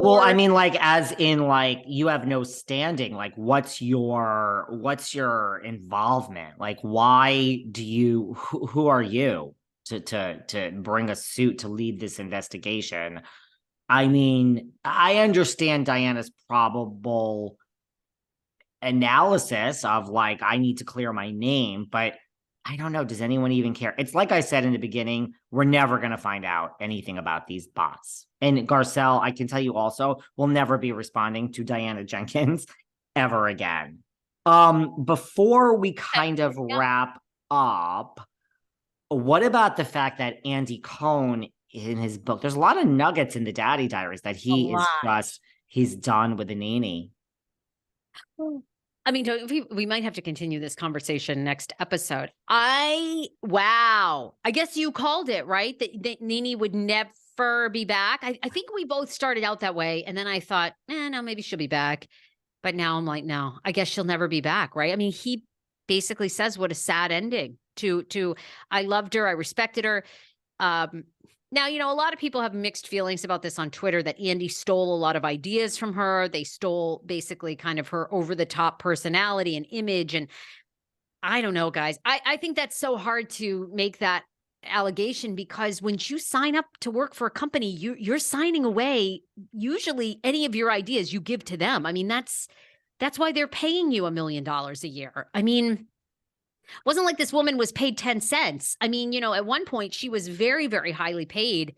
Well, I Or mean, like, as in, like, you have no standing. Like, what's your involvement? Like, why do you? Who are you to bring a suit to lead this investigation? I mean, I understand Diana's probable analysis of like, I need to clear my name, but I don't know. Does anyone even care? It's like I said in the beginning, we're never going to find out anything about these bots. And Garcelle, I can tell you also, will never be responding to Diana Jenkins ever again. Before we kind of yeah, wrap up, what about the fact that Andy Cohen in his book, there's a lot of nuggets in the Daddy Diaries that a he is lot. just, he's done with the Nene. I mean, we might have to continue this conversation next episode. Wow. I guess you called it, right? That Nene would never be back. I think we both started out that way. And then I thought, no, maybe she'll be back. But now I'm like, no, I guess she'll never be back, right? I mean, he basically says what a sad ending to I loved her, I respected her. Um, Now, a lot of people have mixed feelings about this on Twitter that Andy stole a lot of ideas from her. They stole basically kind of her over the top personality and image. And I don't know, guys. I think that's so hard to make that allegation because when you sign up to work for a company, you're signing away usually any of your ideas you give to them. I mean, that's why they're paying you $1 million a year. I mean, wasn't like this woman was paid 10 cents. I mean, at one point she was very, very highly paid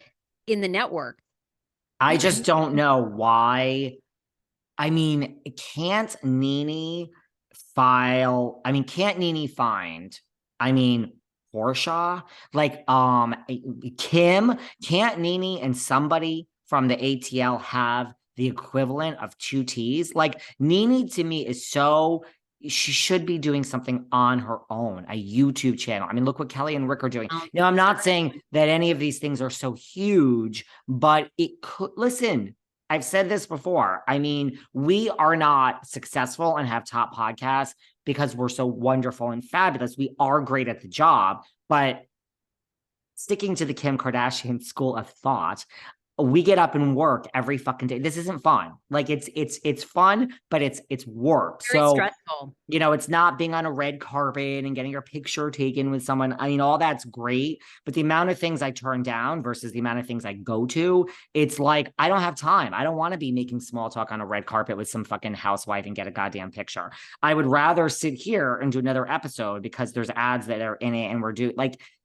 in the network. I just don't know why. I mean, can't Nene can't Nene find, I mean, Portia? Like, Kim, can't Nene and somebody from the ATL have the equivalent of two T's? Like, Nene to me is so, she should be doing something on her own, a YouTube channel. I mean, look what Kelly and Rick are doing. Now, I'm not saying that any of these things are so huge, but it could, listen, I've said this before. I mean, we are not successful and have top podcasts because we're so wonderful and fabulous. We are great at the job, but sticking to the Kim Kardashian school of thought, we get up and work every fucking day. This isn't fun. Like it's fun, but it's work. Very So stressful. it's not being on a red carpet and getting your picture taken with someone. I mean, all that's great, but the amount of things I turn down versus the amount of things I go to, it's like, I don't have time. I don't want to be making small talk on a red carpet with some fucking housewife and get a goddamn picture. I would rather sit here and do another episode because there's ads that are in it and we're doing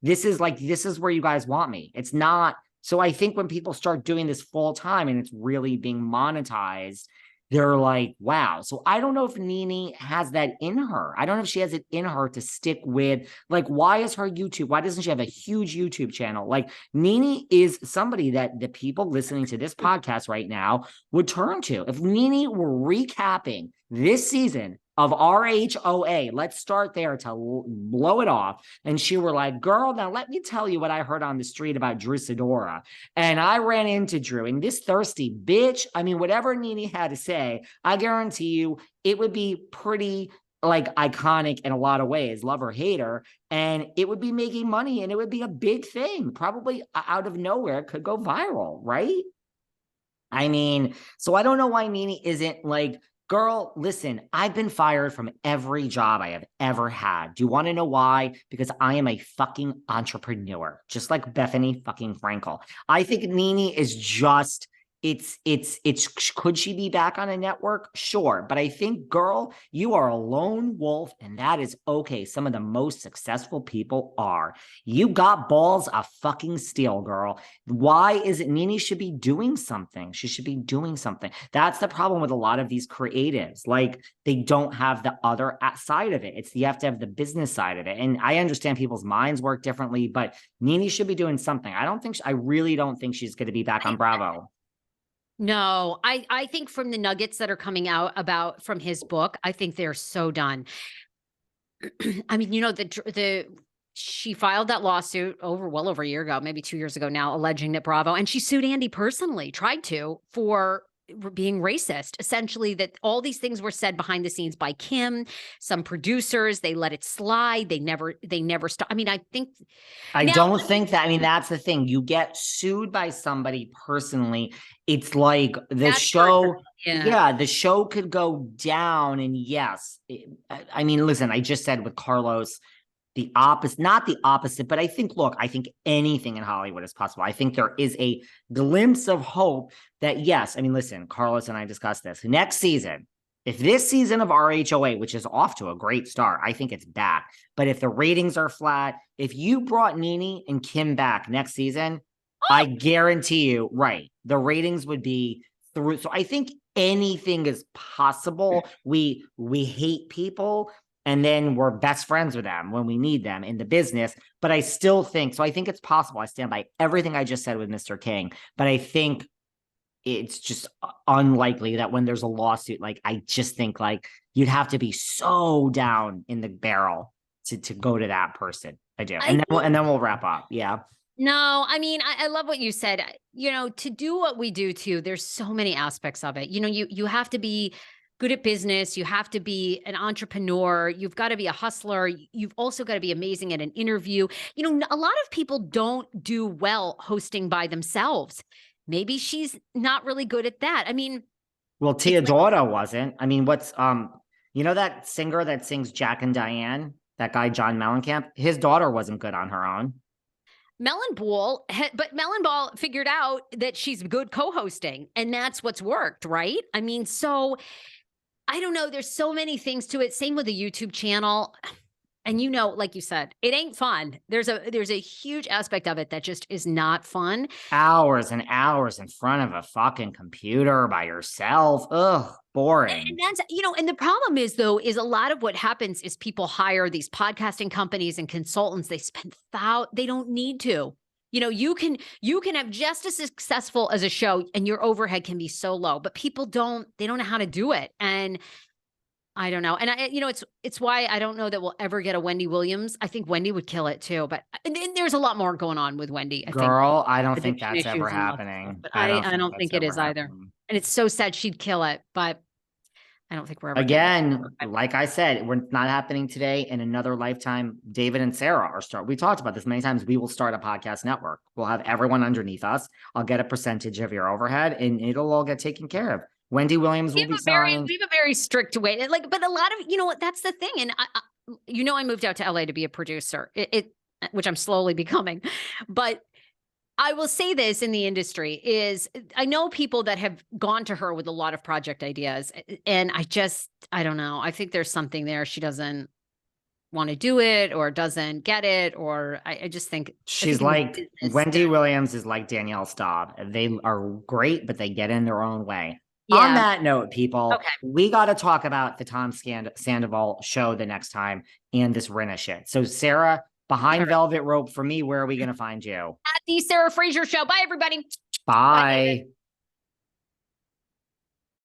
this is where you guys want me. It's not. So I think when people start doing this full time and it's really being monetized, they're like, wow. So I don't know if Nene has that in her. I don't know if she has it in her to stick with, like, why is her YouTube? Why doesn't she have a huge YouTube channel? Like, Nene is somebody that the people listening to this podcast right now would turn to. If Nene were recapping this season of RHOA, let's start there to blow it off. And she were like, girl, now let me tell you what I heard on the street about Drew Sidora. And I ran into Drew and this thirsty bitch, I mean, whatever Nene had to say, I guarantee you it would be pretty like iconic in a lot of ways, love or hate her. And it would be making money and it would be a big thing, probably out of nowhere, it could go viral, right? I mean, so I don't know why Nene isn't like, girl, listen, I've been fired from every job I have ever had. Do you want to know why? Because I am a fucking entrepreneur, just like Bethany fucking Frankel. I think Nene is just, could she be back on a network? Sure. But I think, girl, you are a lone wolf, and that is okay. Some of the most successful people are. You got balls of fucking steel, girl. Why is it Nene should be doing something? She should be doing something. That's the problem with a lot of these creatives. Like, they don't have the other side of it. You have to have the business side of it. And I understand people's minds work differently, but Nene should be doing something. I really don't think she's going to be back on Bravo. No, I think from the nuggets that are coming out about from his book, I think they're so done. I mean, she filed that lawsuit well over a year ago, maybe 2 years ago now, alleging that Bravo, and she sued Andy personally, tried to, for being racist, essentially, that all these things were said behind the scenes by Kim, some producers, they let it slide. They never stop. I mean, I think I now, don't think that. I mean, that's the thing. You get sued by somebody personally. It's like the that's show. personal. Yeah. Yeah, the show could go down. And yes, I mean, listen, I just said with Carlos, the opposite, not the opposite, but I think, look, I think anything in Hollywood is possible. I think there is a glimpse of hope that, yes, I mean, listen, Carlos and I discussed this. Next season, if this season of RHOA, which is off to a great start, I think it's back. But if the ratings are flat, if you brought Nene and Kim back next season, I guarantee you, right, the ratings would be through. So I think anything is possible. We hate people, and then we're best friends with them when we need them in the business. But I still think, so I think it's possible. I stand by everything I just said with Mr. King, but I think it's just unlikely that when there's a lawsuit, like, I just think like you'd have to be so down in the barrel to go to that person. I do. And then we'll wrap up. Yeah. No, I mean, I love what you said. To do what we do too, there's so many aspects of it. You have to be good at business. You have to be an entrepreneur. You've got to be a hustler. You've also got to be amazing at an interview. A lot of people don't do well hosting by themselves. Maybe she's not really good at that. I mean, well, Teodoro wasn't. I mean, what's that singer that sings Jack and Diane, that guy John Mellencamp, his daughter wasn't good on her own. But Ball figured out that she's good co-hosting, and that's what's worked, right? I mean, so I don't know. There's so many things to it. Same with the YouTube channel. And like you said, it ain't fun. There's a huge aspect of it that just is not fun. Hours and hours in front of a fucking computer by yourself. Ugh, boring. And that's, and the problem is a lot of what happens is people hire these podcasting companies and consultants. They spend they don't need to. You can have just as successful as a show, and your overhead can be so low, but people don't know how to do it. And I don't know. And it's why I don't know that we'll ever get a Wendy Williams. I think Wendy would kill it too, but there's a lot more going on with Wendy. I don't think that's ever happening. But I don't think it is either. And it's so sad. She'd kill it, but I don't think we're ever again, like I said, we're not happening today. In another lifetime, David and Sarah we talked about this many times. We will start a podcast network. We'll have everyone underneath us. I'll get a percentage of your overhead, and it'll all get taken care of. Wendy Williams will be signed. We have a very strict way. But a lot of, that's the thing. And I moved out to LA to be a producer, which I'm slowly becoming. But I will say this in the industry is I know people that have gone to her with a lot of project ideas. And I don't know. I think there's something there. She doesn't want to do it or doesn't get it. Or I just think she's like Wendy Williams is like Danielle Staub. They are great, but they get in their own way. Yeah. On that note, people, we got to talk about the Tom Sandoval show the next time and this Rinna shit. So, Sarah, behind Velvet Rope for me, where are we going to find you? At the Sarah Fraser Show. Bye, everybody. Bye. Bye.